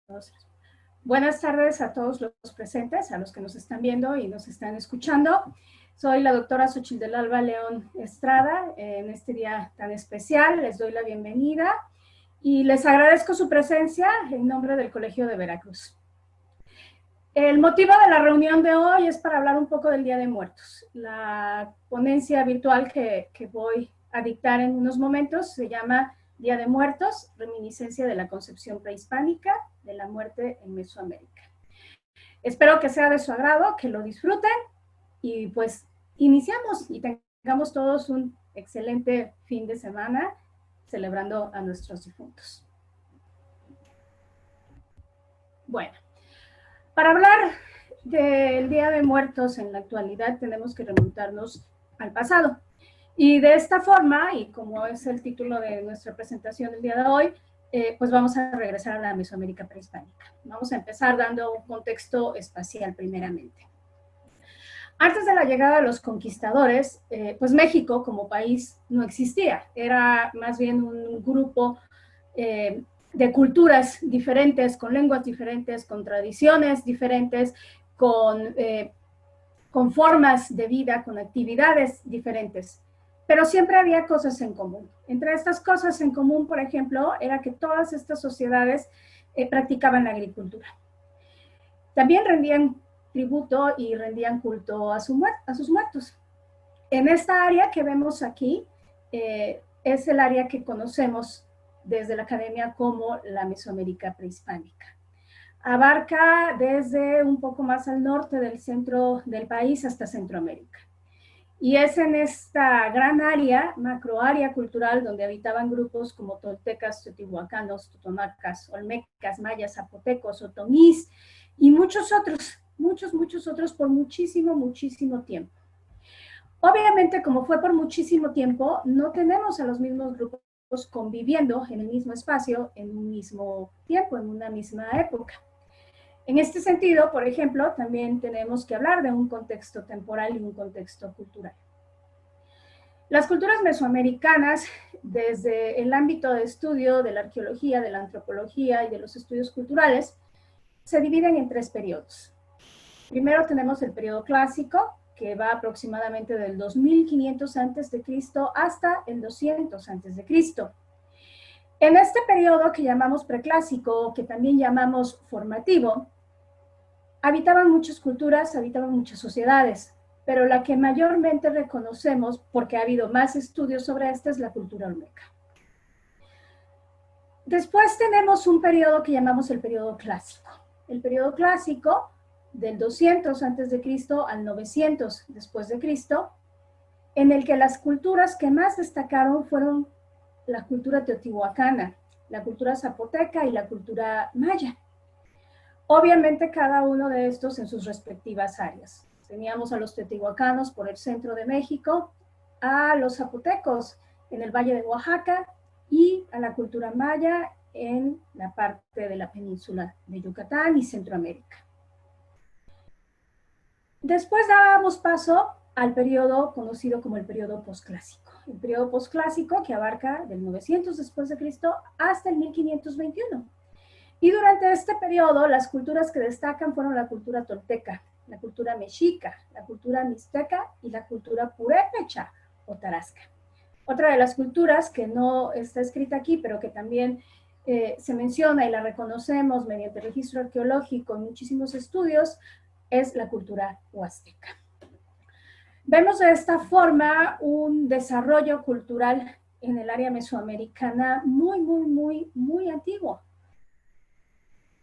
Dos. Buenas tardes a todos los presentes, a los que nos están viendo y nos están escuchando. Soy la doctora Xochitl del Alba León Estrada. En este día tan especial les doy la bienvenida y les agradezco su presencia en nombre del Colegio de Veracruz. El motivo de la reunión de hoy es para hablar un poco del Día de Muertos. La ponencia virtual que voy a dictar en unos momentos se llama Día de Muertos, reminiscencia de la concepción prehispánica de la muerte en Mesoamérica. Espero que sea de su agrado, que lo disfruten y pues iniciamos y tengamos todos un excelente fin de semana celebrando a nuestros difuntos. Bueno, para hablar del Día de Muertos en la actualidad tenemos que remontarnos al pasado. Y de esta forma, y como es el título de nuestra presentación del día de hoy, pues vamos a regresar a la Mesoamérica prehispánica. Vamos a empezar dando un contexto espacial primeramente. Antes de la llegada de los conquistadores, pues México como país no existía. Era más bien un grupo de culturas diferentes, con lenguas diferentes, con tradiciones diferentes, con formas de vida, con actividades diferentes. Pero siempre había cosas en común. Entre estas cosas en común, por ejemplo, era que todas estas sociedades practicaban la agricultura. También rendían tributo y rendían culto a sus muertos. En esta área que vemos aquí, es el área que conocemos desde la academia como la Mesoamérica prehispánica. Abarca desde un poco más al norte del centro del país hasta Centroamérica. Y es en esta gran área, macroárea cultural, donde habitaban grupos como toltecas, teotihuacanos, totonacas, olmecas, mayas, zapotecos, otomís y muchos otros por muchísimo tiempo. Obviamente, como fue por muchísimo tiempo, no tenemos a los mismos grupos conviviendo en el mismo espacio, en un mismo tiempo, en una misma época. En este sentido, por ejemplo, también tenemos que hablar de un contexto temporal y un contexto cultural. Las culturas mesoamericanas, desde el ámbito de estudio de la arqueología, de la antropología y de los estudios culturales, se dividen en tres periodos. Primero tenemos el periodo clásico, que va aproximadamente del 2500 a.C. hasta el 200 a.C. En este periodo que llamamos preclásico, que también llamamos formativo, habitaban muchas culturas, habitaban muchas sociedades, pero la que mayormente reconocemos, porque ha habido más estudios sobre esta, es la cultura olmeca. Después tenemos un periodo que llamamos el periodo clásico. El periodo clásico, del 200 a.C. al 900 después de Cristo, en el que las culturas que más destacaron fueron la cultura teotihuacana, la cultura zapoteca y la cultura maya. Obviamente cada uno de estos en sus respectivas áreas. Teníamos a los teotihuacanos por el centro de México, a los zapotecos en el valle de Oaxaca y a la cultura maya en la parte de la península de Yucatán y Centroamérica. Después dábamos paso al periodo conocido como el periodo posclásico. El periodo posclásico que abarca del 900 después de Cristo hasta el 1521. Y durante este periodo, las culturas que destacan fueron la cultura tolteca, la cultura mexica, la cultura mixteca y la cultura purépecha o tarasca. Otra de las culturas que no está escrita aquí, pero que también se menciona y la reconocemos mediante registro arqueológico en muchísimos estudios, es la cultura huasteca. Vemos de esta forma un desarrollo cultural en el área mesoamericana muy antiguo.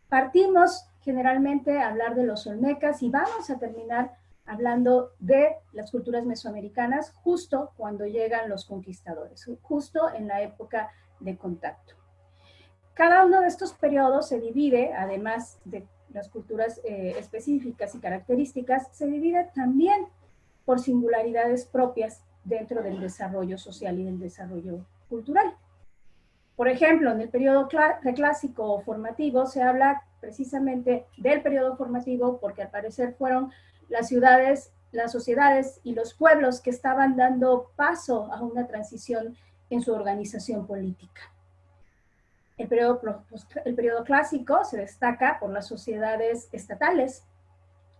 Partimos generalmente a hablar de los olmecas y vamos a terminar hablando de las culturas mesoamericanas justo cuando llegan los conquistadores, justo en la época de contacto. Cada uno de estos periodos se divide, además de las culturas específicas y características, se divide también por singularidades propias dentro del desarrollo social y del desarrollo cultural. Por ejemplo, en el periodo preclásico o formativo se habla precisamente del periodo formativo porque al parecer fueron las ciudades, las sociedades y los pueblos que estaban dando paso a una transición en su organización política. El periodo clásico se destaca por las sociedades estatales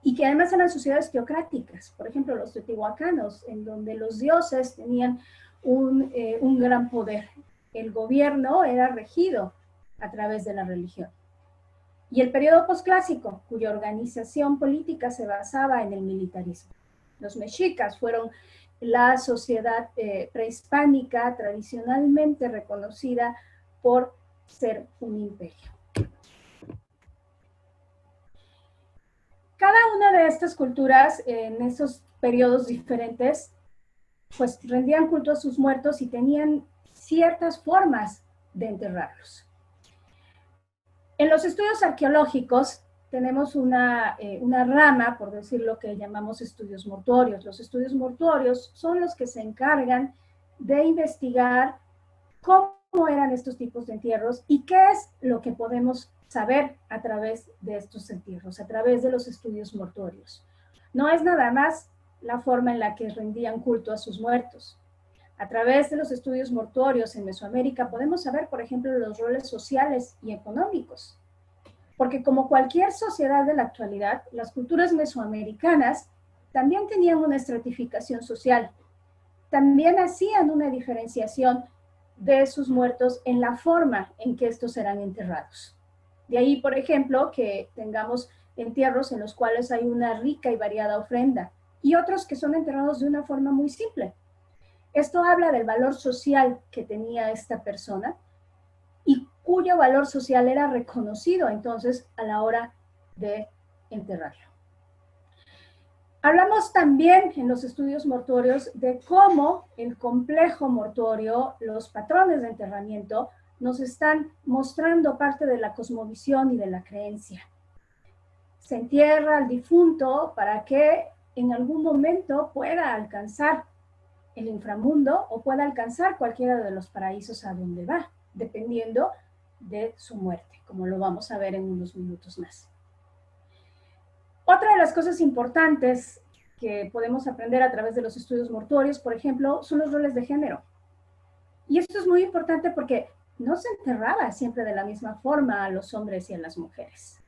y que además eran sociedades teocráticas, por ejemplo los teotihuacanos, en donde los dioses tenían un gran poder. El gobierno era regido a través de la religión. Y el periodo posclásico, cuya organización política se basaba en el militarismo. Los mexicas fueron la sociedad prehispánica tradicionalmente reconocida por ser un imperio. Cada una de estas culturas en esos periodos diferentes pues rendían culto a sus muertos y tenían ciertas formas de enterrarlos. En los estudios arqueológicos tenemos una rama, por decirlo, que llamamos estudios mortuorios. Los estudios mortuorios son los que se encargan de investigar cómo eran estos tipos de entierros y qué es lo que podemos saber a través de estos entierros, a través de los estudios mortuorios. No es nada más la forma en la que rendían culto a sus muertos. A través de los estudios mortuorios en Mesoamérica podemos saber, por ejemplo, los roles sociales y económicos. Porque como cualquier sociedad de la actualidad, las culturas mesoamericanas también tenían una estratificación social. También hacían una diferenciación de sus muertos en la forma en que estos eran enterrados. De ahí, por ejemplo, que tengamos entierros en los cuales hay una rica y variada ofrenda y otros que son enterrados de una forma muy simple. Esto habla del valor social que tenía esta persona y cuyo valor social era reconocido entonces a la hora de enterrarlo. Hablamos también en los estudios mortuorios de cómo el complejo mortuorio, los patrones de enterramiento, nos están mostrando parte de la cosmovisión y de la creencia. Se entierra al difunto para que en algún momento pueda alcanzar el inframundo o pueda alcanzar cualquiera de los paraísos a donde va, dependiendo de su muerte, como lo vamos a ver en unos minutos más. Otra de las cosas importantes que podemos aprender a través de los estudios mortuorios, por ejemplo, son los roles de género. Y esto es muy importante porque no se enterraba siempre de la misma forma a los hombres y a las mujeres.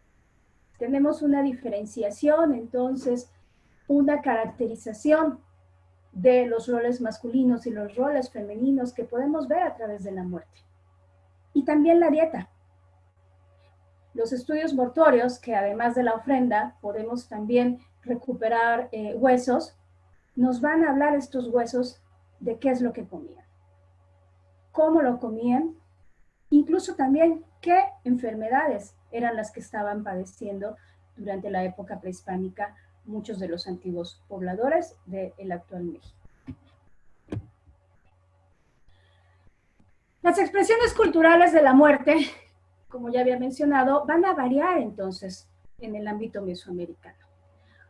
Tenemos una diferenciación, entonces, una caracterización de los roles masculinos y los roles femeninos que podemos ver a través de la muerte. Y también la dieta. Los estudios mortuorios, que además de la ofrenda podemos también recuperar huesos, nos van a hablar estos huesos de qué es lo que comían, cómo lo comían, incluso también qué enfermedades eran las que estaban padeciendo durante la época prehispánica muchos de los antiguos pobladores del actual México. Las expresiones culturales de la muerte, como ya había mencionado, van a variar entonces en el ámbito mesoamericano.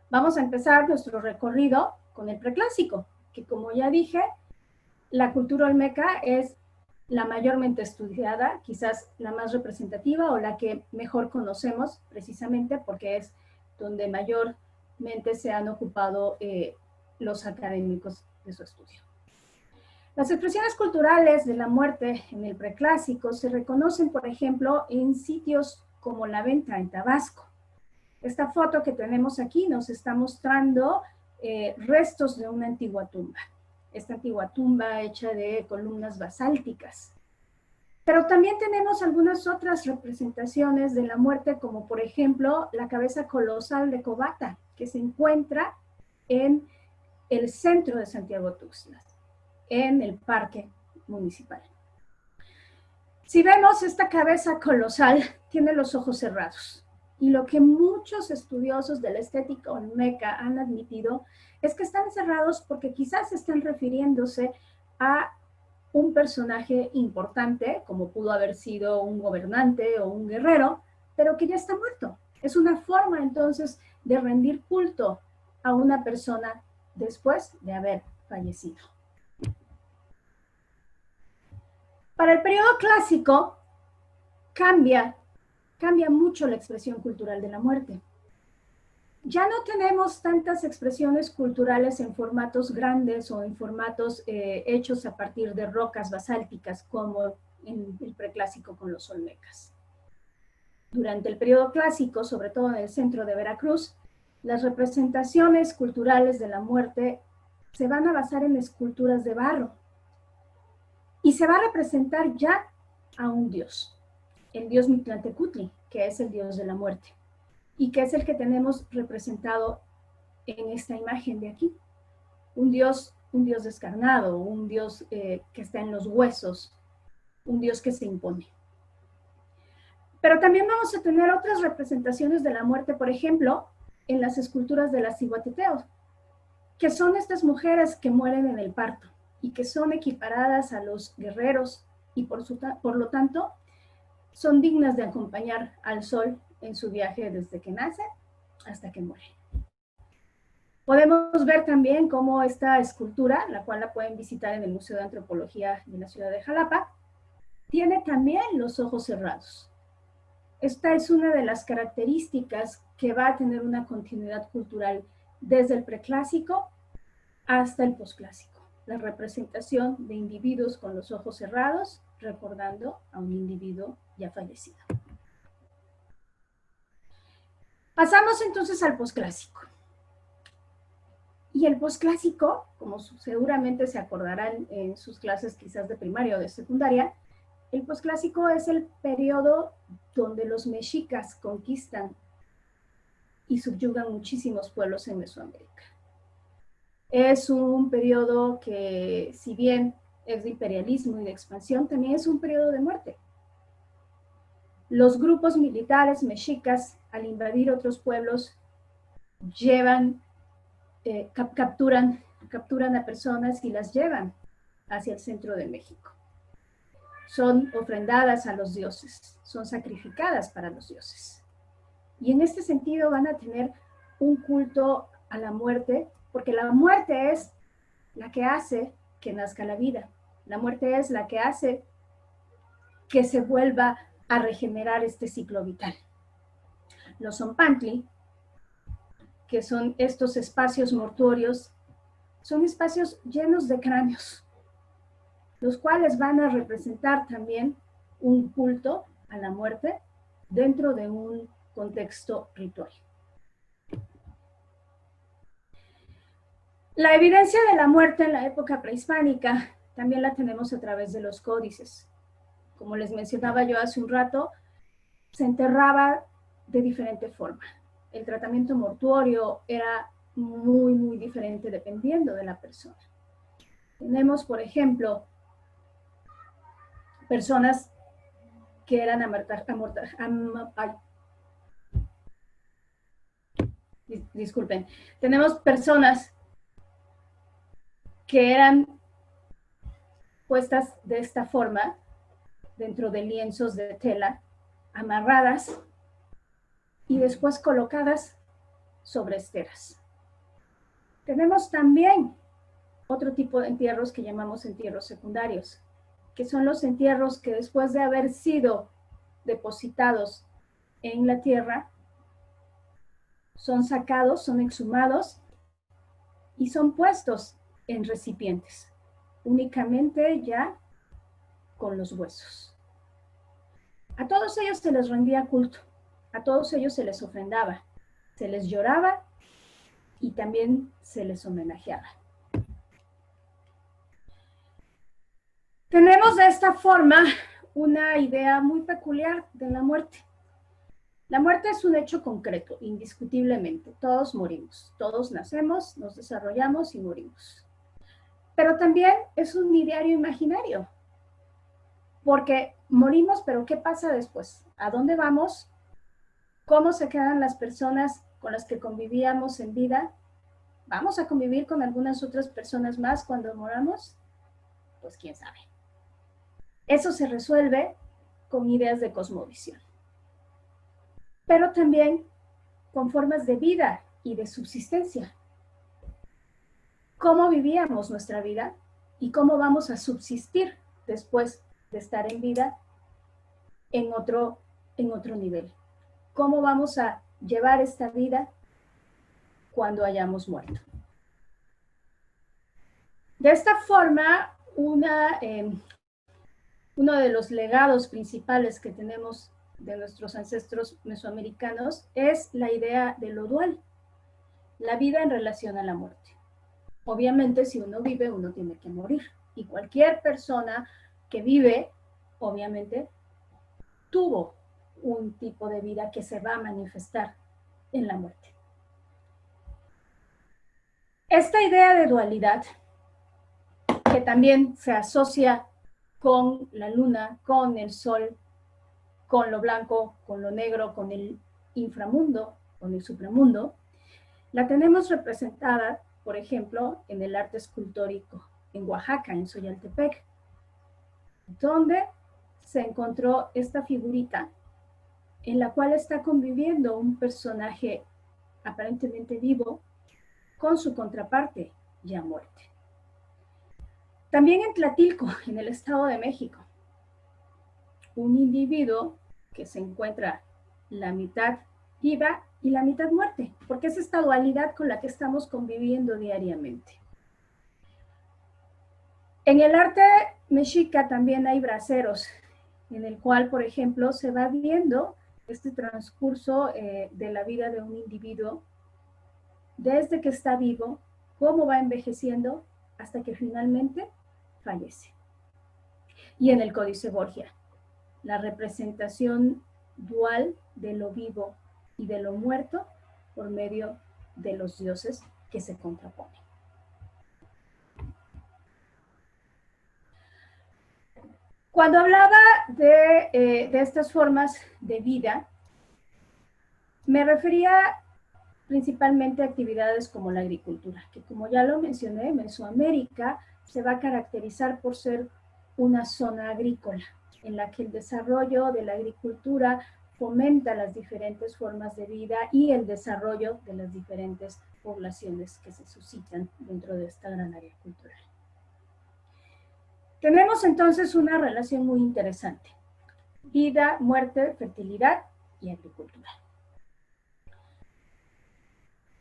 Vamos a empezar nuestro recorrido con el preclásico, que como ya dije, la cultura olmeca es la mayormente estudiada, quizás la más representativa o la que mejor conocemos precisamente porque es donde mayormente se han ocupado los académicos de su estudio. Las expresiones culturales de la muerte en el preclásico se reconocen, por ejemplo, en sitios como La Venta, en Tabasco. Esta foto que tenemos aquí nos está mostrando restos de una antigua tumba. Esta antigua tumba hecha de columnas basálticas. Pero también tenemos algunas otras representaciones de la muerte, como por ejemplo la cabeza colosal de Cobata, que se encuentra en el centro de Santiago Tuxtla, en el parque municipal. Si vemos esta cabeza colosal, tiene los ojos cerrados. Y lo que muchos estudiosos de la estética olmeca han admitido es que están cerrados porque quizás están refiriéndose a un personaje importante, como pudo haber sido un gobernante o un guerrero, pero que ya está muerto. Es una forma entonces de rendir culto a una persona después de haber fallecido. Para el periodo clásico cambia mucho la expresión cultural de la muerte. Ya no tenemos tantas expresiones culturales en formatos grandes o en formatos hechos a partir de rocas basálticas como en el preclásico con los olmecas. Durante el periodo clásico, sobre todo en el centro de Veracruz, las representaciones culturales de la muerte se van a basar en esculturas de barro y se va a representar ya a un dios, el dios Mictlantecutli, que es el dios de la muerte y que es el que tenemos representado en esta imagen de aquí. Un dios descarnado, un dios que está en los huesos, un dios que se impone. Pero también vamos a tener otras representaciones de la muerte, por ejemplo, en las esculturas de las Cihuateteos, que son estas mujeres que mueren en el parto y que son equiparadas a los guerreros y por lo tanto son dignas de acompañar al sol en su viaje desde que nace hasta que muere. Podemos ver también cómo esta escultura, la cual la pueden visitar en el Museo de Antropología de la ciudad de Jalapa, tiene también los ojos cerrados. Esta es una de las características que va a tener una continuidad cultural desde el preclásico hasta el posclásico. La representación de individuos con los ojos cerrados, recordando a un individuo ya fallecido. Pasamos entonces al posclásico. Y el posclásico, como seguramente se acordarán en sus clases quizás de primaria o de secundaria, el posclásico es el periodo donde los mexicas conquistan y subyugan muchísimos pueblos en Mesoamérica. Es un periodo que, si bien es de imperialismo y de expansión, también es un periodo de muerte. Los grupos militares mexicas, al invadir otros pueblos, capturan a personas y las llevan hacia el centro de México. Son ofrendadas a los dioses, son sacrificadas para los dioses. Y en este sentido van a tener un culto a la muerte, porque la muerte es la que hace que nazca la vida. La muerte es la que hace que se vuelva a regenerar este ciclo vital. Los Zompantli, que son estos espacios mortuorios, son espacios llenos de cráneos, los cuales van a representar también un culto a la muerte dentro de un contexto ritual. La evidencia de la muerte en la época prehispánica también la tenemos a través de los códices. Como les mencionaba yo hace un rato, se enterraba de diferente forma. El tratamiento mortuorio era muy diferente dependiendo de la persona. Tenemos, por ejemplo, personas que eran disculpen, tenemos personas que eran puestas de esta forma dentro de lienzos de tela, amarradas y después colocadas sobre esteras. Tenemos también otro tipo de entierros que llamamos entierros secundarios, que son los entierros que después de haber sido depositados en la tierra, son sacados, son exhumados y son puestos en recipientes, únicamente ya con los huesos. A todos ellos se les rendía culto, a todos ellos se les ofrendaba, se les lloraba y también se les homenajeaba. Tenemos de esta forma una idea muy peculiar de la muerte. La muerte es un hecho concreto, indiscutiblemente. Todos morimos, todos nacemos, nos desarrollamos y morimos. Pero también es un ideario imaginario, porque morimos, pero ¿qué pasa después? ¿A dónde vamos? ¿Cómo se quedan las personas con las que convivíamos en vida? ¿Vamos a convivir con algunas otras personas más cuando moramos? Pues quién sabe. Eso se resuelve con ideas de cosmovisión, pero también con formas de vida y de subsistencia. ¿Cómo vivíamos nuestra vida y cómo vamos a subsistir después de estar en vida en otro nivel? ¿Cómo vamos a llevar esta vida cuando hayamos muerto. De esta forma, uno de los legados principales que tenemos de nuestros ancestros mesoamericanos es la idea de lo dual, la vida en relación a la muerte. Obviamente, si uno vive, uno tiene que morir. Y cualquier persona que vive, obviamente, tuvo un tipo de vida que se va a manifestar en la muerte. Esta idea de dualidad, que también se asocia con la luna, con el sol, con lo blanco, con lo negro, con el inframundo, con el supramundo, la tenemos representada, por ejemplo, en el arte escultórico en Oaxaca, en Xoyaltepec, donde se encontró esta figurita en la cual está conviviendo un personaje aparentemente vivo con su contraparte ya muerta. También en Tlatilco, en el Estado de México, un individuo que se encuentra la mitad viva y la mitad muerte, porque es esta dualidad con la que estamos conviviendo diariamente. En el arte mexica también hay braceros, en el cual, por ejemplo, se va viendo este transcurso de la vida de un individuo desde que está vivo, cómo va envejeciendo hasta que finalmente fallece. Y en el Códice Borgia, la representación dual de lo vivo y de lo muerto por medio de los dioses que se contraponen. Cuando hablaba de estas formas de vida, me refería principalmente a actividades como la agricultura, que como ya lo mencioné, Mesoamérica se va a caracterizar por ser una zona agrícola, en la que el desarrollo de la agricultura fomenta las diferentes formas de vida y el desarrollo de las diferentes poblaciones que se suscitan dentro de esta gran área cultural. Tenemos entonces una relación muy interesante: vida, muerte, fertilidad y agricultura.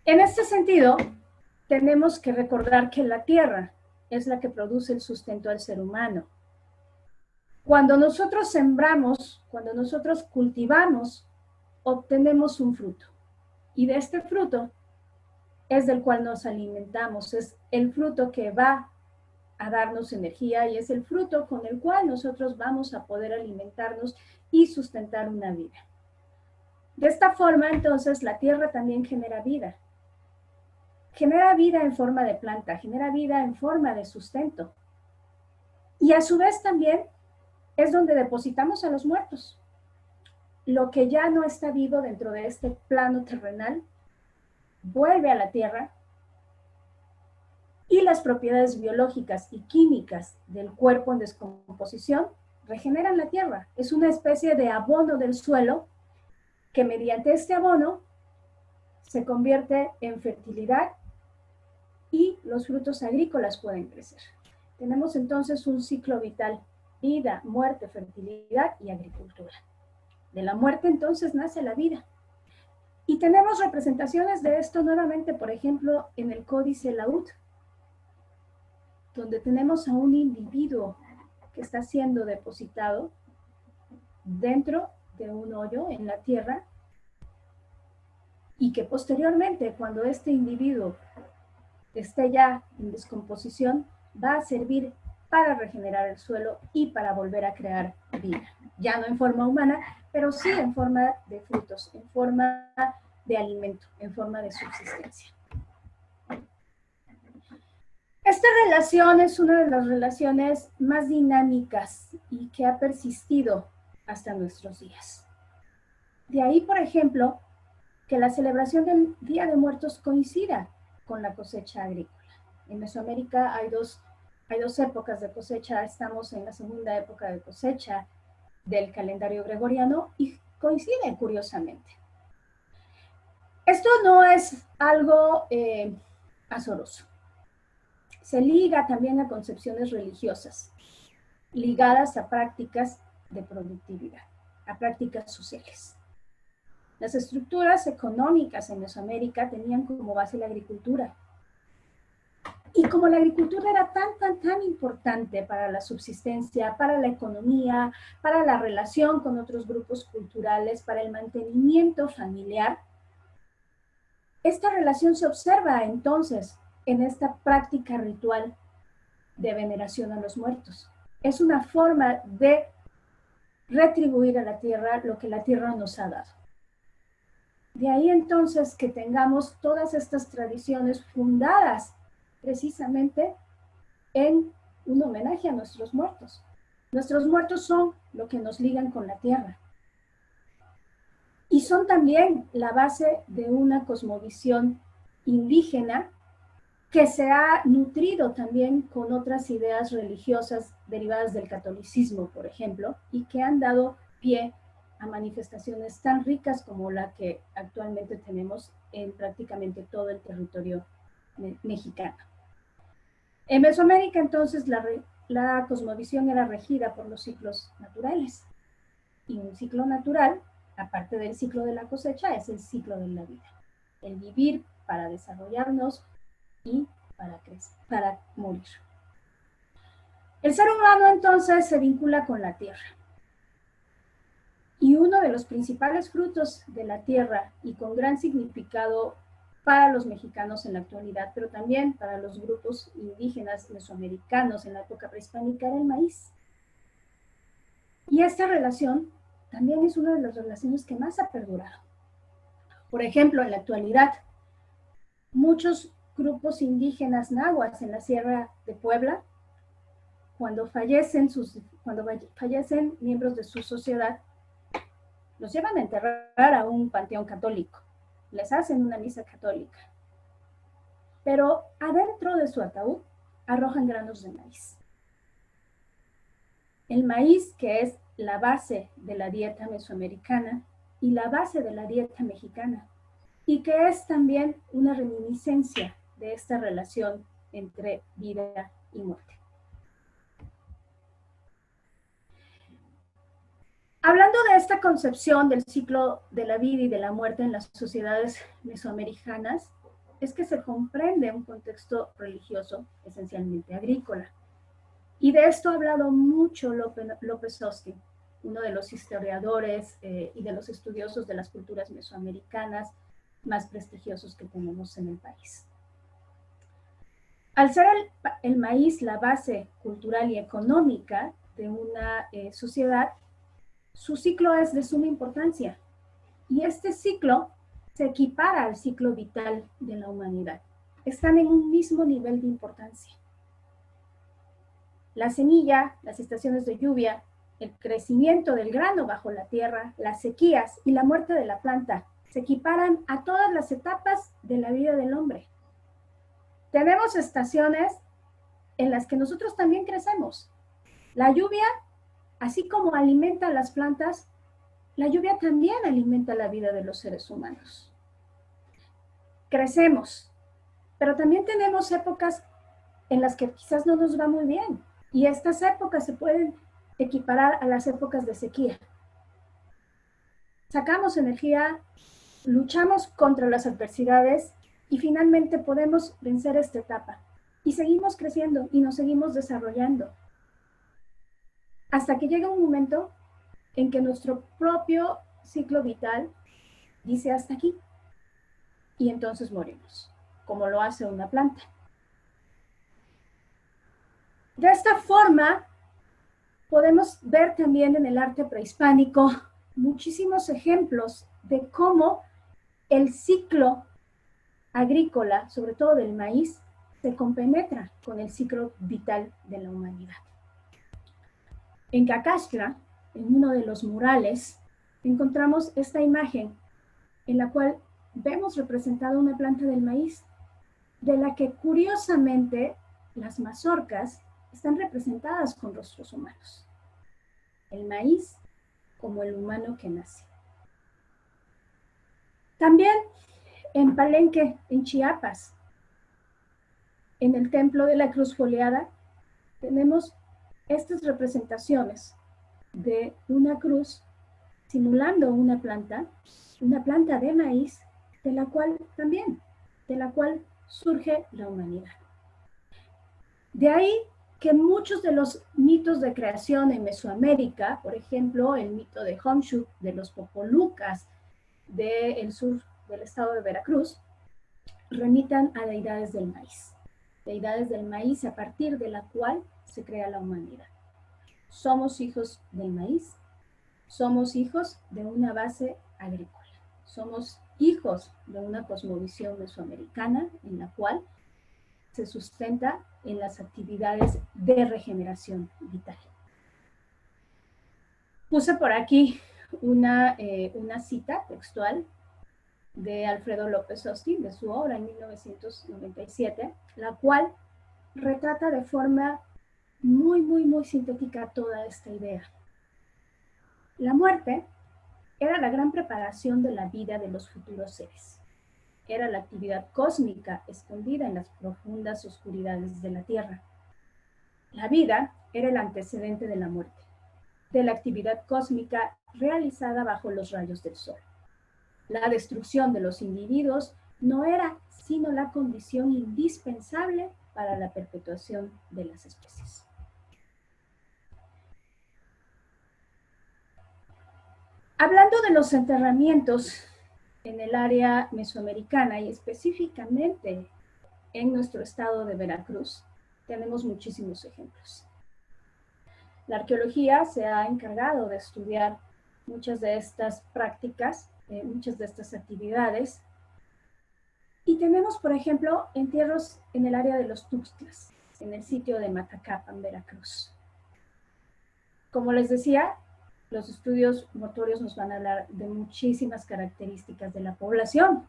En este sentido, tenemos que recordar que la tierra es la que produce el sustento al ser humano. Cuando nosotros sembramos, cuando nosotros cultivamos, obtenemos un fruto. Y de este fruto es del cual nos alimentamos, es el fruto que va a darnos energía y es el fruto con el cual nosotros vamos a poder alimentarnos y sustentar una vida. De esta forma, entonces, la tierra también genera vida. Genera vida en forma de planta, genera vida en forma de sustento. Y a su vez también es donde depositamos a los muertos. Lo que ya no está vivo dentro de este plano terrenal vuelve a la tierra y las propiedades biológicas y químicas del cuerpo en descomposición regeneran la tierra. Es una especie de abono del suelo que mediante este abono se convierte en fertilidad y los frutos agrícolas pueden crecer. Tenemos entonces un ciclo vital: vida, muerte, fertilidad y agricultura. De la muerte entonces nace la vida. Y tenemos representaciones de esto nuevamente, por ejemplo, en el Códice Laúd, donde tenemos a un individuo que está siendo depositado dentro de un hoyo en la tierra y que posteriormente, cuando este individuo esté ya en descomposición, va a servir para regenerar el suelo y para volver a crear vida. Ya no en forma humana, pero sí en forma de frutos, en forma de alimento, en forma de subsistencia. Esta relación es una de las relaciones más dinámicas y que ha persistido hasta nuestros días. De ahí, por ejemplo, que la celebración del Día de Muertos coincida con la cosecha agrícola. En Mesoamérica hay dos épocas de cosecha. Estamos en la segunda época de cosecha del calendario gregoriano y coinciden curiosamente. Esto no es algo azaroso. Se liga también a concepciones religiosas, ligadas a prácticas de productividad, a prácticas sociales. Las estructuras económicas en Mesoamérica tenían como base la agricultura. Y como la agricultura era tan importante para la subsistencia, para la economía, para la relación con otros grupos culturales, para el mantenimiento familiar, esta relación se observa entonces en esta práctica ritual de veneración a los muertos. Es una forma de retribuir a la tierra lo que la tierra nos ha dado. De ahí entonces que tengamos todas estas tradiciones fundadas precisamente en un homenaje a nuestros muertos. Nuestros muertos son lo que nos ligan con la tierra. Y son también la base de una cosmovisión indígena que se ha nutrido también con otras ideas religiosas derivadas del catolicismo, por ejemplo, y que han dado pie a manifestaciones tan ricas como la que actualmente tenemos en prácticamente todo el territorio mexicano. En Mesoamérica, entonces, la cosmovisión era regida por los ciclos naturales. Y un ciclo natural, aparte del ciclo de la cosecha, es el ciclo de la vida. El vivir para desarrollarnos y para crecer, para morir. El ser humano, entonces, se vincula con la tierra. Y uno de los principales frutos de la tierra, y con gran significado para los mexicanos en la actualidad, pero también para los grupos indígenas mesoamericanos en la época prehispánica, era el maíz. Y esta relación también es una de las relaciones que más ha perdurado. Por ejemplo, en la actualidad, muchos grupos indígenas náhuatl en la Sierra de Puebla, cuando fallecen miembros de su sociedad, los llevan a enterrar a un panteón católico. Les hacen una misa católica. Pero adentro de su ataúd arrojan granos de maíz. El maíz, que es la base de la dieta mesoamericana y la base de la dieta mexicana, y que es también una reminiscencia de esta relación entre vida y muerte. Hablando de esta concepción del ciclo de la vida y de la muerte en las sociedades mesoamericanas, es que se comprende un contexto religioso esencialmente agrícola. Y de esto ha hablado mucho López Austin, uno de los historiadores y de los estudiosos de las culturas mesoamericanas más prestigiosos que tenemos en el país. Al ser el maíz la base cultural y económica de una sociedad, su ciclo es de suma importancia. Y este ciclo se equipara al ciclo vital de la humanidad. Están en un mismo nivel de importancia. La semilla, las estaciones de lluvia, el crecimiento del grano bajo la tierra, las sequías y la muerte de la planta se equiparan a todas las etapas de la vida del hombre. Tenemos estaciones en las que nosotros también crecemos. La lluvia, así como alimenta a las plantas, la lluvia también alimenta la vida de los seres humanos. Crecemos, pero también tenemos épocas en las que quizás no nos va muy bien. Y estas épocas se pueden equiparar a las épocas de sequía. Sacamos energía, luchamos contra las adversidades y finalmente podemos vencer esta etapa. Y seguimos creciendo y nos seguimos desarrollando. Hasta que llega un momento en que nuestro propio ciclo vital dice hasta aquí. Y entonces morimos, como lo hace una planta. De esta forma, podemos ver también en el arte prehispánico muchísimos ejemplos de cómo el ciclo agrícola, sobre todo del maíz, se compenetra con el ciclo vital de la humanidad. En Cacaxtla, en uno de los murales, encontramos esta imagen en la cual vemos representada una planta del maíz, de la que curiosamente las mazorcas están representadas con rostros humanos. El maíz como el humano que nace. También en Palenque, en Chiapas, en el Templo de la Cruz Foliada, tenemos estas representaciones de una cruz simulando una planta de maíz, de la cual surge la humanidad. De ahí que muchos de los mitos de creación en Mesoamérica, por ejemplo, el mito de Homshu, de los Popolucas del sur del estado de Veracruz, remitan a deidades del maíz a partir de la cual se crea la humanidad. Somos hijos del maíz, somos hijos de una base agrícola, somos hijos de una cosmovisión mesoamericana en la cual se sustenta en las actividades de regeneración vital. Puse por aquí una cita textual de Alfredo López Osti, de su obra en 1997, la cual retrata de forma muy sintética toda esta idea. La muerte era la gran preparación de la vida de los futuros seres. Era la actividad cósmica escondida en las profundas oscuridades de la Tierra. La vida era el antecedente de la muerte, de la actividad cósmica realizada bajo los rayos del sol. La destrucción de los individuos no era sino la condición indispensable para la perpetuación de las especies. Hablando de los enterramientos en el área mesoamericana y específicamente en nuestro estado de Veracruz, tenemos muchísimos ejemplos. La arqueología se ha encargado de estudiar muchas de estas prácticas, muchas de estas actividades. Y tenemos, por ejemplo, entierros en el área de los Tuxtlas, en el sitio de Matacapan, Veracruz. Como les decía, los estudios mortuorios nos van a hablar de muchísimas características de la población.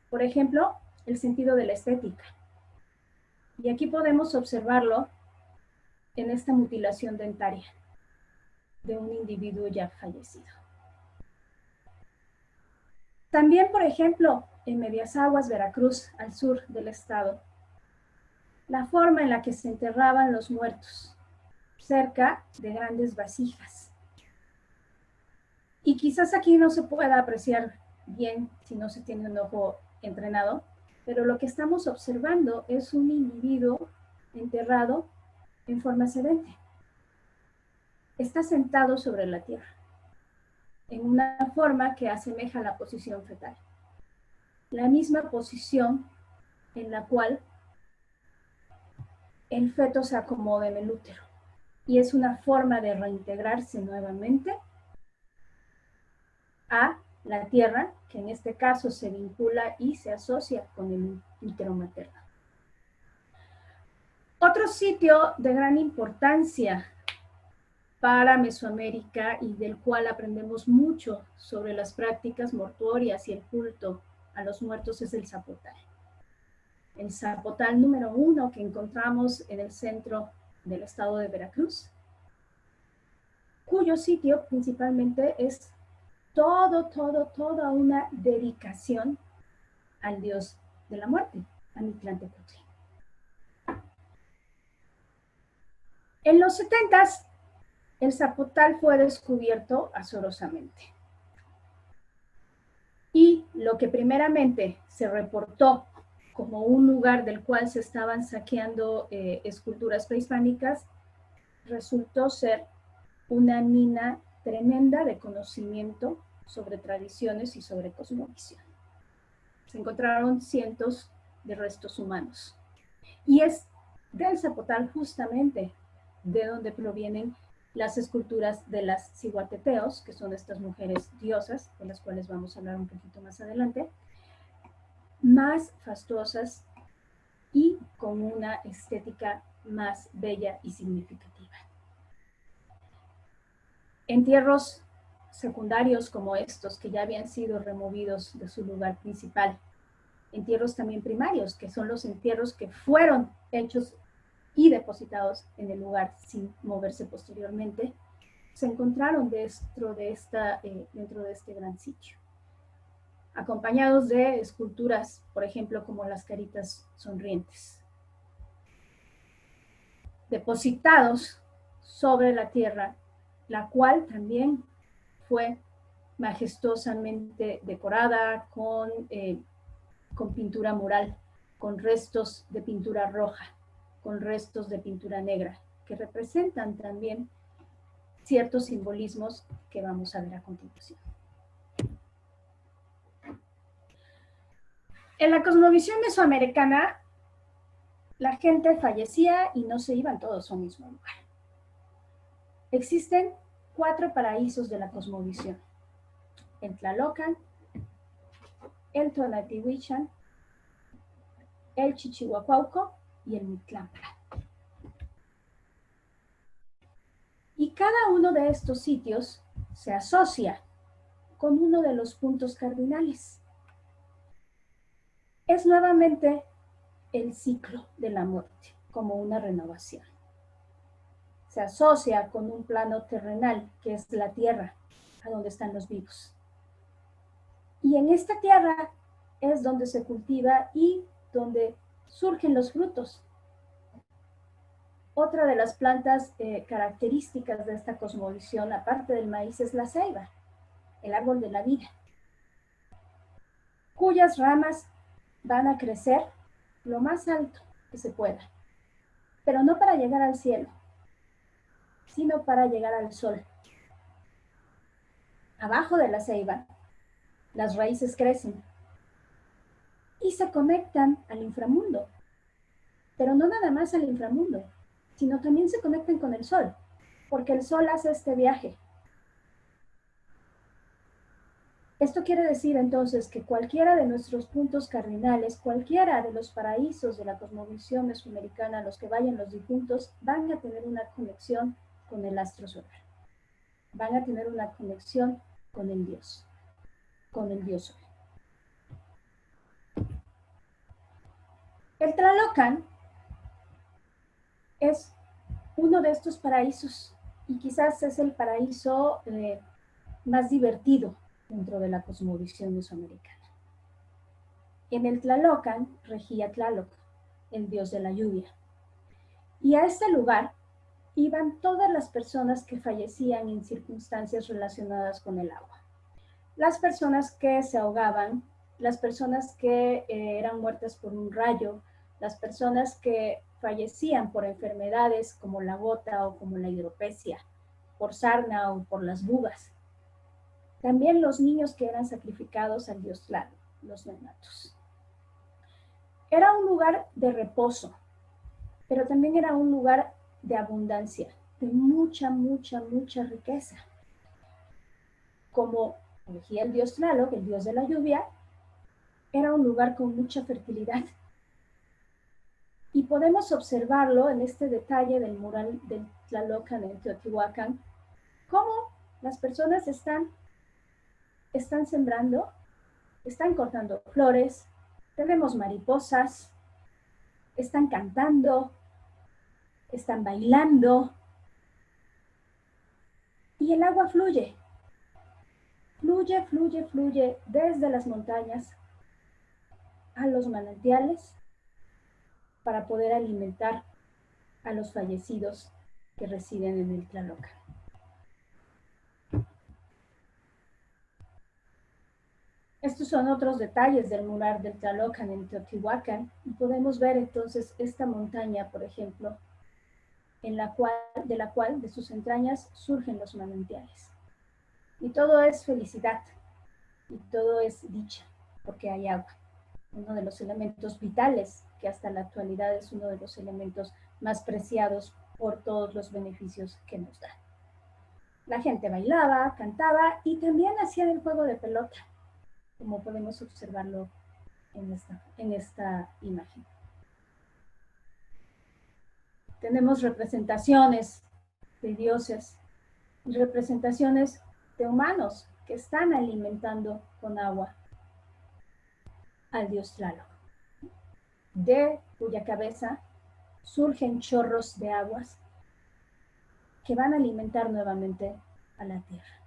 Por ejemplo, el sentido de la estética. Y aquí podemos observarlo en esta mutilación dentaria de un individuo ya fallecido. También, por ejemplo, en Medias Aguas, Veracruz, al sur del estado, la forma en la que se enterraban los muertos, cerca de grandes vasijas. Y quizás aquí no se pueda apreciar bien si no se tiene un ojo entrenado, pero lo que estamos observando es un individuo enterrado en forma sedente. Está sentado sobre la tierra, en una forma que asemeja a la posición fetal. La misma posición en la cual el feto se acomoda en el útero. Y es una forma de reintegrarse nuevamente a la tierra, que en este caso se vincula y se asocia con el útero materno. Otro sitio de gran importancia para Mesoamérica y del cual aprendemos mucho sobre las prácticas mortuorias y el culto a los muertos es el Zapotal. El Zapotal número 1 que encontramos en el centro del estado de Veracruz, cuyo sitio principalmente es toda una dedicación al dios de la muerte, a Mictlantecutli. En los 70s, el Zapotal fue descubierto azorosamente. Y lo que primeramente se reportó como un lugar del cual se estaban saqueando esculturas prehispánicas, resultó ser una mina tremenda de conocimiento sobre tradiciones y sobre cosmovisión. Se encontraron cientos de restos humanos. Y es del Zapotal justamente de donde provienen las esculturas de las ciguatepeos, que son estas mujeres diosas, de las cuales vamos a hablar un poquito más adelante, más fastuosas y con una estética más bella y significativa. Entierros secundarios como estos, que ya habían sido removidos de su lugar principal. Entierros también primarios, que son los entierros que fueron hechos y depositados en el lugar sin moverse posteriormente, se encontraron dentro de este gran sitio, acompañados de esculturas, por ejemplo, como las caritas sonrientes, depositados sobre la tierra, la cual también fue majestuosamente decorada con pintura mural, con restos de pintura roja, con restos de pintura negra, que representan también ciertos simbolismos que vamos a ver a continuación. En la cosmovisión mesoamericana, la gente fallecía y no se iban todos a un mismo lugar. Existen 4 paraísos de la cosmovisión: el Tlalocan, el Tonatiuhichan, el Chichihuacuauco y el Mictlantecuhtli. Y cada uno de estos sitios se asocia con uno de los puntos cardinales. Es nuevamente el ciclo de la muerte, como una renovación. Se asocia con un plano terrenal, que es la tierra, a donde están los vivos. Y en esta tierra es donde se cultiva y donde surgen los frutos. Otra de las plantas características de esta cosmovisión, aparte del maíz, es la ceiba, el árbol de la vida, cuyas ramas van a crecer lo más alto que se pueda, pero no para llegar al cielo, sino para llegar al sol. Abajo de la ceiba, las raíces crecen y se conectan al inframundo, pero no nada más al inframundo, sino también se conectan con el sol, porque el sol hace este viaje. Esto quiere decir entonces que cualquiera de nuestros puntos cardinales, cualquiera de los paraísos de la cosmovisión mesoamericana a los que vayan los difuntos, van a tener una conexión con el astro solar. Van a tener una conexión con el Dios Sol. El Tlalocan es uno de estos paraísos y quizás es el paraíso más divertido dentro de la cosmovisión mesoamericana. En el Tlalocan regía Tlaloc, el dios de la lluvia. Y a este lugar iban todas las personas que fallecían en circunstancias relacionadas con el agua. Las personas que se ahogaban, las personas que eran muertas por un rayo, las personas que fallecían por enfermedades como la gota o como la hidropesia, por sarna o por las bugas. También los niños que eran sacrificados al dios Tlaloc, los neonatos. Era un lugar de reposo, pero también era un lugar de abundancia, de mucha, mucha, mucha riqueza. Como elegía el dios Tlaloc, el dios de la lluvia, era un lugar con mucha fertilidad. Y podemos observarlo en este detalle del mural del Tlalocan en Teotihuacán, cómo las personas están sembrando, están cortando flores, tenemos mariposas, están cantando, están bailando, y el agua fluye. Fluye, fluye, fluye desde las montañas a los manantiales para poder alimentar a los fallecidos que residen en el Tlalocan. Estos son otros detalles del mural del Tlalocan en Teotihuacán y podemos ver entonces esta montaña, por ejemplo, de la cual de sus entrañas surgen los manantiales. Y todo es felicidad y todo es dicha, porque hay agua, uno de los elementos vitales que hasta la actualidad es uno de los elementos más preciados por todos los beneficios que nos da. La gente bailaba, cantaba y también hacían el juego de pelota, como podemos observarlo en esta imagen. Tenemos representaciones de dioses y representaciones de humanos que están alimentando con agua al dios Tlaloc, de cuya cabeza surgen chorros de aguas que van a alimentar nuevamente a la tierra.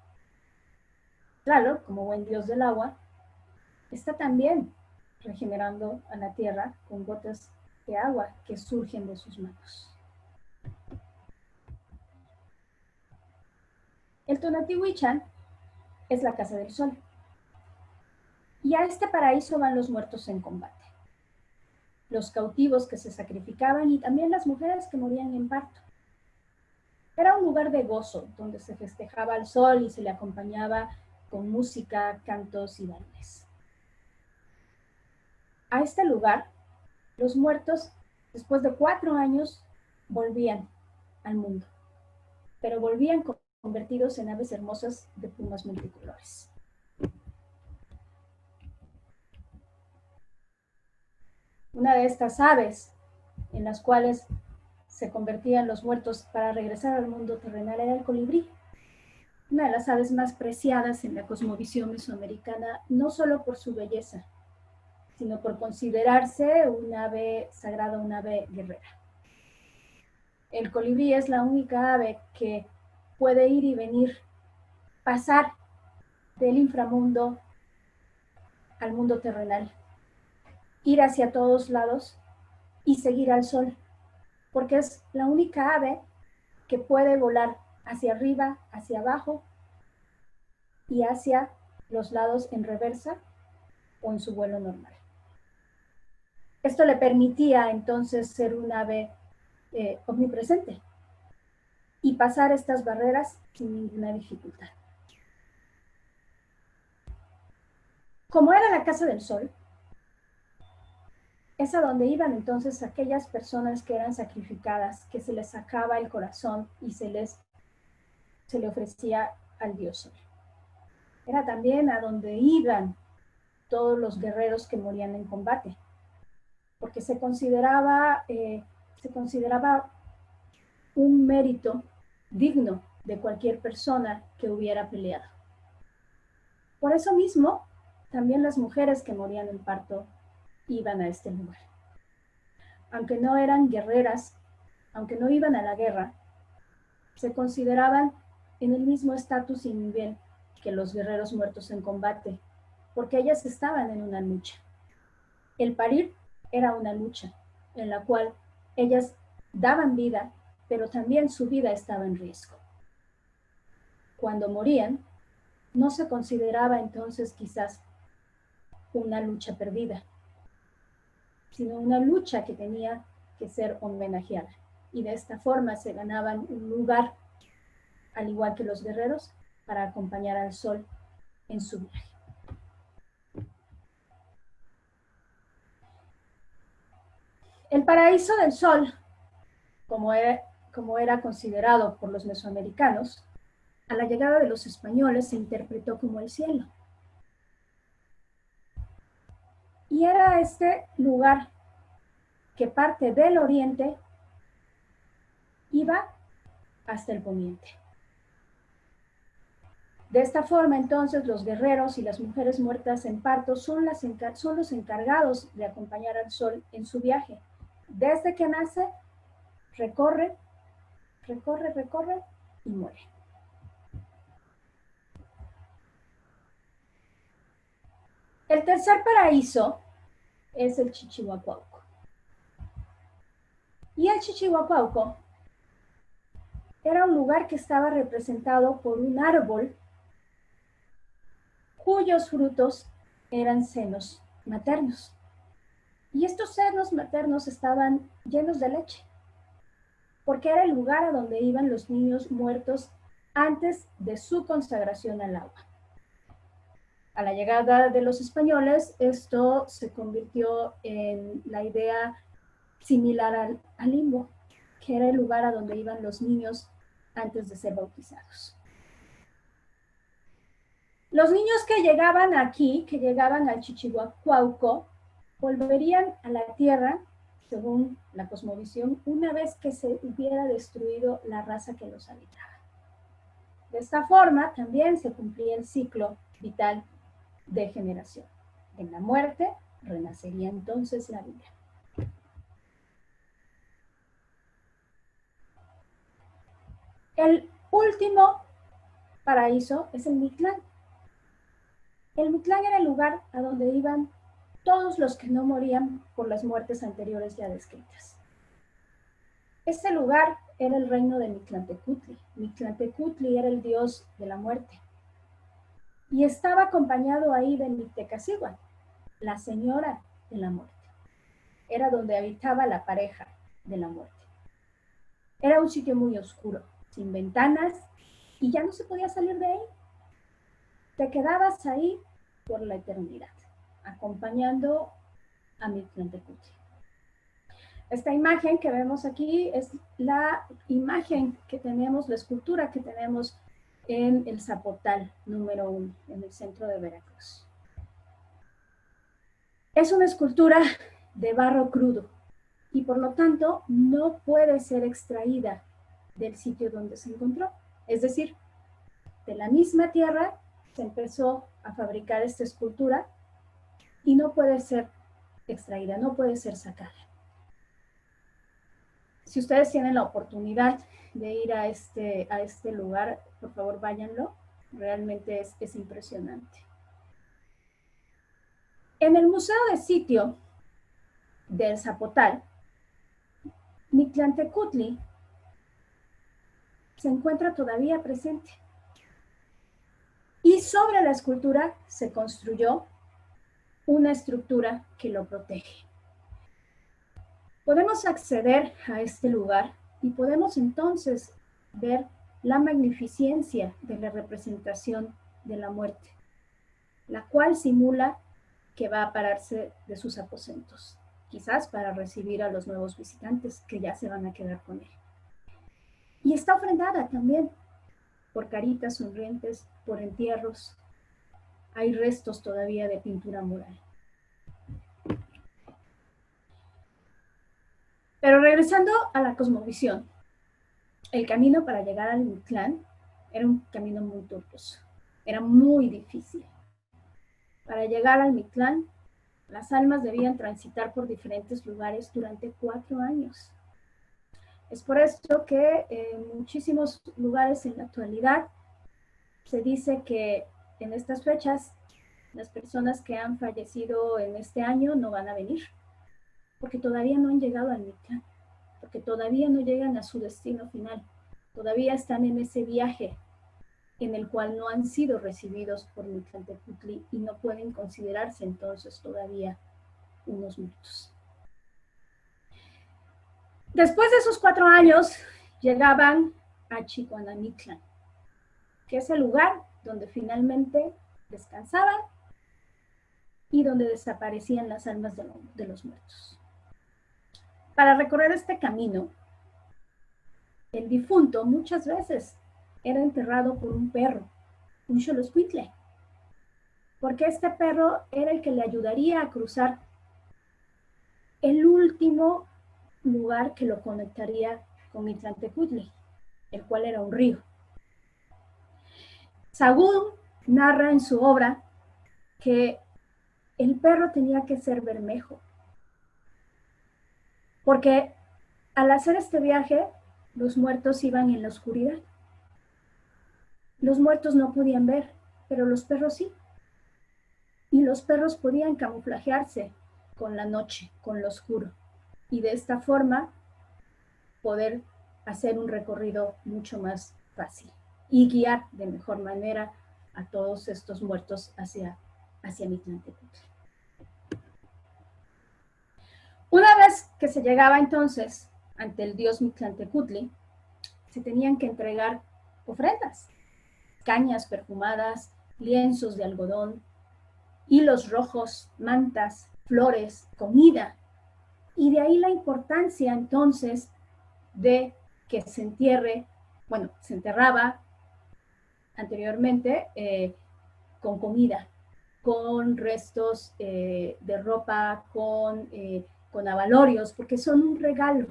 Tlaloc, como buen dios del agua, está también regenerando a la tierra con gotas de agua que surgen de sus manos. El Tonatiuhichan es la Casa del Sol. Y a este paraíso van los muertos en combate, los cautivos que se sacrificaban y también las mujeres que morían en parto. Era un lugar de gozo, donde se festejaba al sol y se le acompañaba con música, cantos y bailes. A este lugar, los muertos, después de 4 años, volvían al mundo, pero volvían convertidos en aves hermosas de plumas multicolores. Una de estas aves en las cuales se convertían los muertos para regresar al mundo terrenal era el colibrí, una de las aves más preciadas en la cosmovisión mesoamericana, no solo por su belleza, sino por considerarse un ave sagrada, un ave guerrera. El colibrí es la única ave que puede ir y venir, pasar del inframundo al mundo terrenal, ir hacia todos lados y seguir al sol, porque es la única ave que puede volar hacia arriba, hacia abajo y hacia los lados en reversa o en su vuelo normal. Esto le permitía entonces ser un ave omnipresente y pasar estas barreras sin ninguna dificultad. Como era la Casa del Sol, es a donde iban entonces aquellas personas que eran sacrificadas, que se les sacaba el corazón y se le ofrecía al dios Sol. Era también a donde iban todos los guerreros que morían en combate, porque se consideraba un mérito digno de cualquier persona que hubiera peleado. Por eso mismo, también las mujeres que morían en parto iban a este lugar. Aunque no eran guerreras, aunque no iban a la guerra, se consideraban en el mismo estatus y nivel que los guerreros muertos en combate, porque ellas estaban en una lucha. El parir era una lucha en la cual ellas daban vida, pero también su vida estaba en riesgo. Cuando morían, no se consideraba entonces quizás una lucha perdida, sino una lucha que tenía que ser homenajeada. Y de esta forma se ganaban un lugar, al igual que los guerreros, para acompañar al sol en su viaje. El paraíso del sol, como era considerado por los mesoamericanos, a la llegada de los españoles se interpretó como el cielo. Y era este lugar que parte del oriente iba hasta el poniente. De esta forma, entonces, los guerreros y las mujeres muertas en parto son los encargados de acompañar al sol en su viaje. Desde que nace, recorre y muere. El tercer paraíso es el Chichihuacuauco. Y el Chichihuacuauco era un lugar que estaba representado por un árbol cuyos frutos eran senos maternos. Y estos senos maternos estaban llenos de leche, porque era el lugar a donde iban los niños muertos antes de su consagración al agua. A la llegada de los españoles, esto se convirtió en la idea similar al limbo, que era el lugar a donde iban los niños antes de ser bautizados. Los niños que llegaban aquí, que llegaban al Chichihuacuauco, volverían a la tierra, según la cosmovisión, una vez que se hubiera destruido la raza que los habitaba. De esta forma, también se cumplía el ciclo vital de generación. En la muerte, renacería entonces la vida. El último paraíso es el Mictlán. El Mictlán era el lugar a donde iban todos los que no morían por las muertes anteriores ya descritas. Este lugar era el reino de Mictlantecutli. Mictlantecutli era el dios de la muerte. y estaba acompañado ahí de Mictecacihuatl, la señora de la muerte. Era donde habitaba la pareja de la muerte. Era un sitio muy oscuro, sin ventanas, y ya no se podía salir de ahí. Te quedabas ahí por la eternidad, acompañando a Mictlantecutli. Esta imagen que vemos aquí es la imagen que tenemos, la escultura que tenemos en el Zapotal número 1, en el centro de Veracruz. Es una escultura de barro crudo y por lo tanto no puede ser extraída del sitio donde se encontró. Es decir, de la misma tierra se empezó a fabricar esta escultura y no puede ser extraída, no puede ser sacada. Si ustedes tienen la oportunidad de ir a este lugar, por favor váyanlo, realmente es impresionante. En el Museo de Sitio del Zapotal, Mictlantecutli se encuentra todavía presente. Y sobre la escultura se construyó una estructura que lo protege. Podemos acceder a este lugar y podemos entonces ver la magnificencia de la representación de la muerte, la cual simula que va a pararse de sus aposentos, quizás para recibir a los nuevos visitantes que ya se van a quedar con él. Y está ofrendada también por caritas sonrientes, por entierros. Hay restos todavía de pintura mural. Pero regresando a la cosmovisión, el camino para llegar al Mictlán era un camino muy tortuoso, era muy difícil. Para llegar al Mictlán, las almas debían transitar por diferentes lugares durante 4 años. Es por esto que en muchísimos lugares en la actualidad se dice que en estas fechas las personas que han fallecido en este año no van a venir, porque todavía no han llegado al Mictlán, porque todavía no llegan a su destino final, todavía están en ese viaje en el cual no han sido recibidos por Mictlantecutli y no pueden considerarse entonces todavía unos muertos. Después de esos 4 años, llegaban a Chicoanamictlán, que es el lugar donde finalmente descansaban y donde desaparecían las almas de los muertos. Para recorrer este camino, el difunto muchas veces era enterrado por un perro, un xoloscuintle, porque este perro era el que le ayudaría a cruzar el último lugar que lo conectaría con Mictlantecutli, el cual era un río. Sagún narra en su obra que el perro tenía que ser bermejo, porque al hacer este viaje, los muertos iban en la oscuridad. Los muertos no podían ver, pero los perros sí. Y los perros podían camuflajearse con la noche, con lo oscuro. Y de esta forma poder hacer un recorrido mucho más fácil y guiar de mejor manera a todos estos muertos hacia Mictlantecutli. Una vez que se llegaba entonces ante el dios Mictlantecutli, se tenían que entregar ofrendas, cañas perfumadas, lienzos de algodón, hilos rojos, mantas, flores, comida. Y de ahí la importancia entonces de que se entierre, bueno, se enterraba anteriormente con comida, con restos de ropa, con abalorios, porque son un regalo.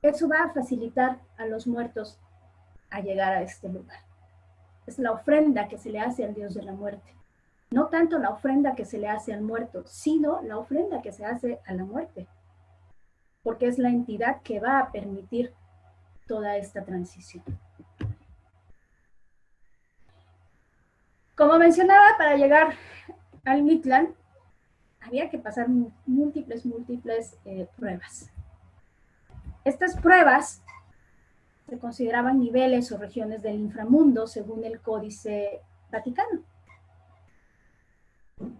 Eso va a facilitar a los muertos a llegar a este lugar. Es la ofrenda que se le hace al dios de la muerte. No tanto la ofrenda que se le hace al muerto, sino la ofrenda que se hace a la muerte, porque es la entidad que va a permitir toda esta transición. Como mencionaba, para llegar al Mictlán había que pasar múltiples pruebas. Estas pruebas se consideraban niveles o regiones del inframundo según el Códice Vaticano.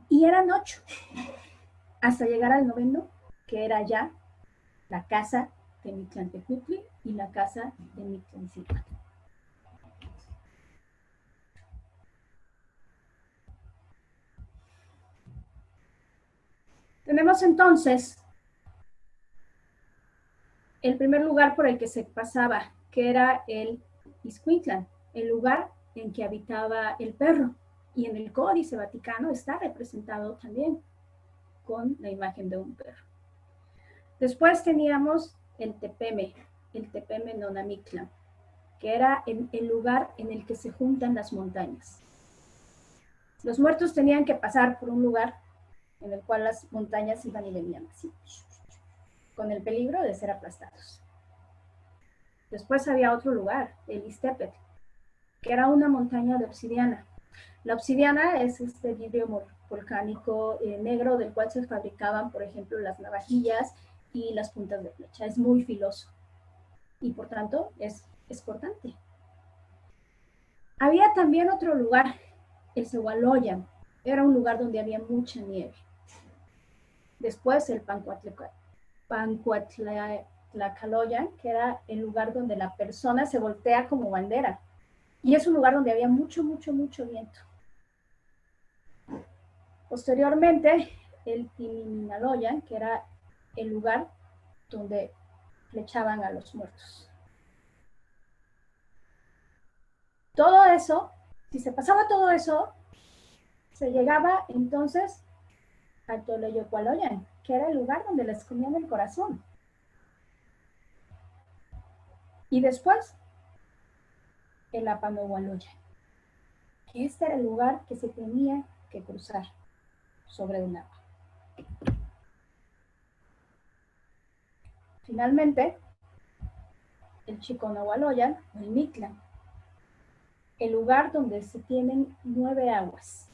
Y eran 8, hasta llegar al 9º, que era ya la casa de Mictlantecutli y la casa de Mictlancíhuatl. Tenemos entonces el primer lugar por el que se pasaba, que era el Ixcuintlan, el lugar en que habitaba el perro. Y en el Códice Vaticano está representado también con la imagen de un perro. Después teníamos el Tepeme Nonamictlan, que era el lugar en el que se juntan las montañas. Los muertos tenían que pasar por un lugar en el cual las montañas iban y venían así, con el peligro de ser aplastados. Después había otro lugar, el Ixtepetl, que era una montaña de obsidiana. La obsidiana es este vidrio volcánico negro del cual se fabricaban, por ejemplo, las navajillas y las puntas de flecha. Es muy filoso y por tanto es cortante. Había también otro lugar, el Zehualoyan. Era un lugar donde había mucha nieve. Después el Pancuatlacaloyan, que era el lugar donde la persona se voltea como bandera. Y es un lugar donde había mucho viento. Posteriormente, el Timiminaloyan, que era el lugar donde flechaban a los muertos. Todo eso, si se pasaba todo eso, se llegaba entonces al Toloyocualoyan, que era el lugar donde les comían el corazón. Y después, el Apanohualoyan, que este era el lugar que se tenía que cruzar sobre un agua. Finalmente, el Chiconahualoyan, o el Mictlán, el lugar donde se tienen 9 aguas.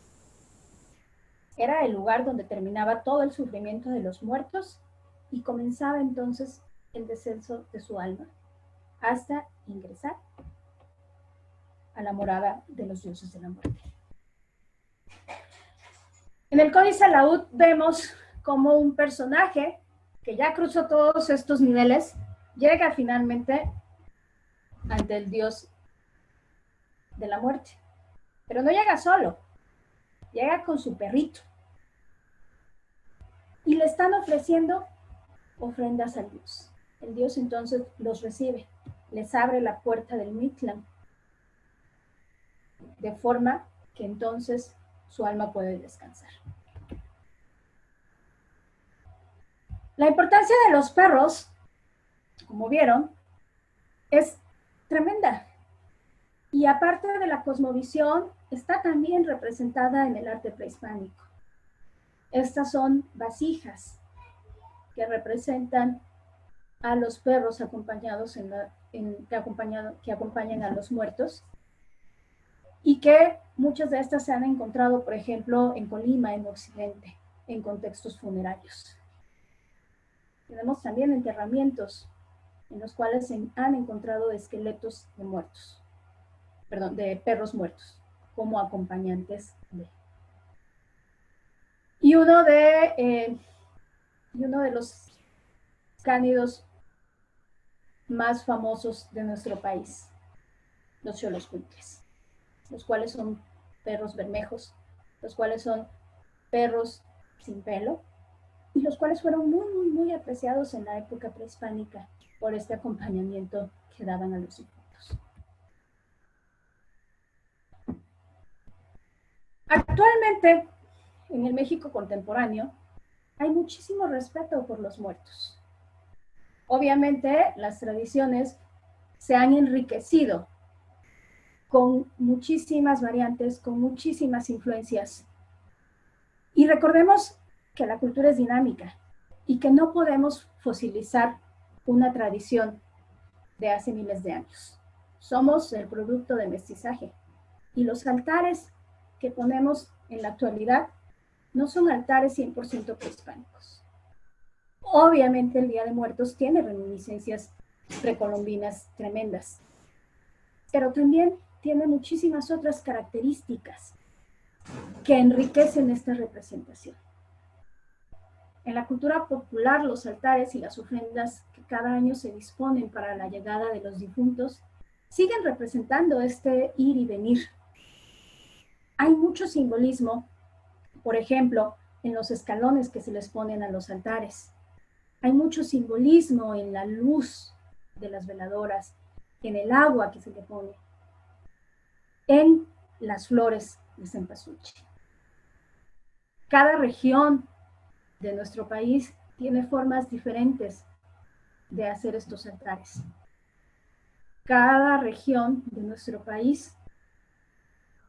Era el lugar donde terminaba todo el sufrimiento de los muertos y comenzaba entonces el descenso de su alma hasta ingresar a la morada de los dioses de la muerte. En el Códice Laúd vemos como un personaje que ya cruzó todos estos niveles llega finalmente ante el dios de la muerte. Pero no llega solo, llega con su perrito. Y le están ofreciendo ofrendas al dios. El dios entonces los recibe, les abre la puerta del Mictlán, de forma que entonces su alma puede descansar. La importancia de los perros, como vieron, es tremenda. Y aparte de la cosmovisión, está también representada en el arte prehispánico. Estas son vasijas que representan a los perros acompañados que acompañan a los muertos, y que muchas de estas se han encontrado, por ejemplo, en Colima, en Occidente, en contextos funerarios. Tenemos también enterramientos en los cuales se han encontrado esqueletos de muertos, perdón, de perros muertos, como acompañantes de. Y uno de los cánidos más famosos de nuestro país, los xoloscuincles, los cuales son perros bermejos, los cuales son perros sin pelo, y los cuales fueron muy apreciados en la época prehispánica por este acompañamiento que daban a los difuntos. Actualmente, en el México contemporáneo, hay muchísimo respeto por los muertos. Obviamente, las tradiciones se han enriquecido con muchísimas variantes, con muchísimas influencias. Y recordemos que la cultura es dinámica y que no podemos fosilizar una tradición de hace miles de años. Somos el producto de mestizaje y los altares que ponemos en la actualidad no son altares 100% prehispánicos. Obviamente el Día de Muertos tiene reminiscencias precolombinas tremendas, pero también tiene muchísimas otras características que enriquecen esta representación. En la cultura popular, los altares y las ofrendas que cada año se disponen para la llegada de los difuntos siguen representando este ir y venir. Hay mucho simbolismo, por ejemplo, en los escalones que se les ponen a los altares. Hay mucho simbolismo en la luz de las veladoras, en el agua que se le pone, en las flores de cempasúchil. Cada región de nuestro país tiene formas diferentes de hacer estos altares. Cada región de nuestro país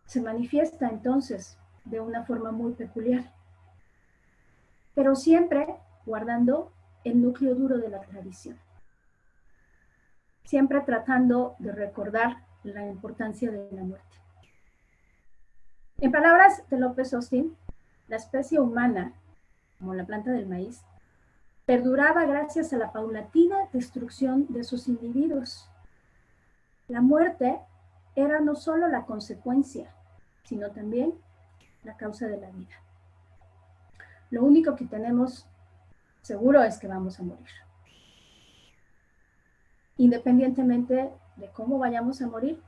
se manifiesta entonces de una forma muy peculiar, pero siempre guardando el núcleo duro de la tradición, siempre tratando de recordar la importancia de la muerte. En palabras de López Austin, la especie humana, como la planta del maíz, perduraba gracias a la paulatina destrucción de sus individuos. La muerte era no solo la consecuencia, sino también la causa de la vida. Lo único que tenemos seguro es que vamos a morir. Independientemente de cómo vayamos a morir,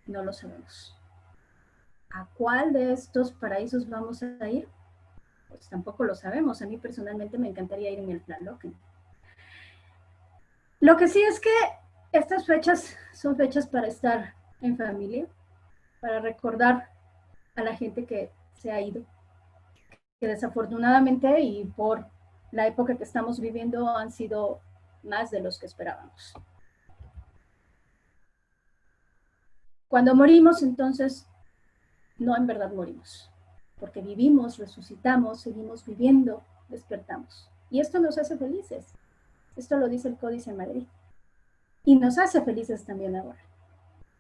no lo sabemos. ¿A cuál de estos paraísos vamos a ir? Pues tampoco lo sabemos. A mí personalmente me encantaría irme al Tlaloc. Lo que sí es que estas fechas son fechas para estar en familia, para recordar a la gente que se ha ido, que desafortunadamente y por la época que estamos viviendo han sido más de los que esperábamos. Cuando morimos, entonces, no en verdad morimos, porque vivimos, resucitamos, seguimos viviendo, despertamos. Y esto nos hace felices. Esto lo dice el Códice Madrid. Y nos hace felices también ahora,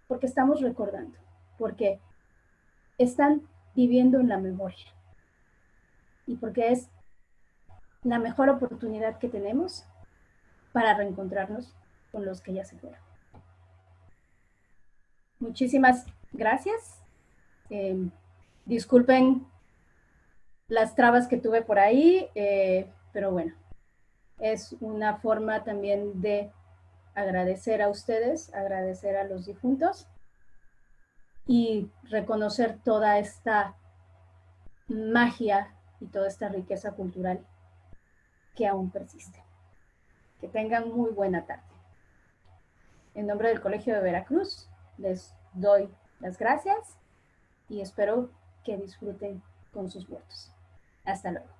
porque estamos recordando, porque están viviendo en la memoria y porque es la mejor oportunidad que tenemos para reencontrarnos con los que ya se fueron. Muchísimas gracias. Disculpen las trabas que tuve por ahí, pero bueno, es una forma también de agradecer a ustedes, agradecer a los difuntos y reconocer toda esta magia y toda esta riqueza cultural que aún persiste. Que tengan muy buena tarde. En nombre del Colegio de Veracruz, les doy las gracias y espero que disfruten con sus muertos. Hasta luego.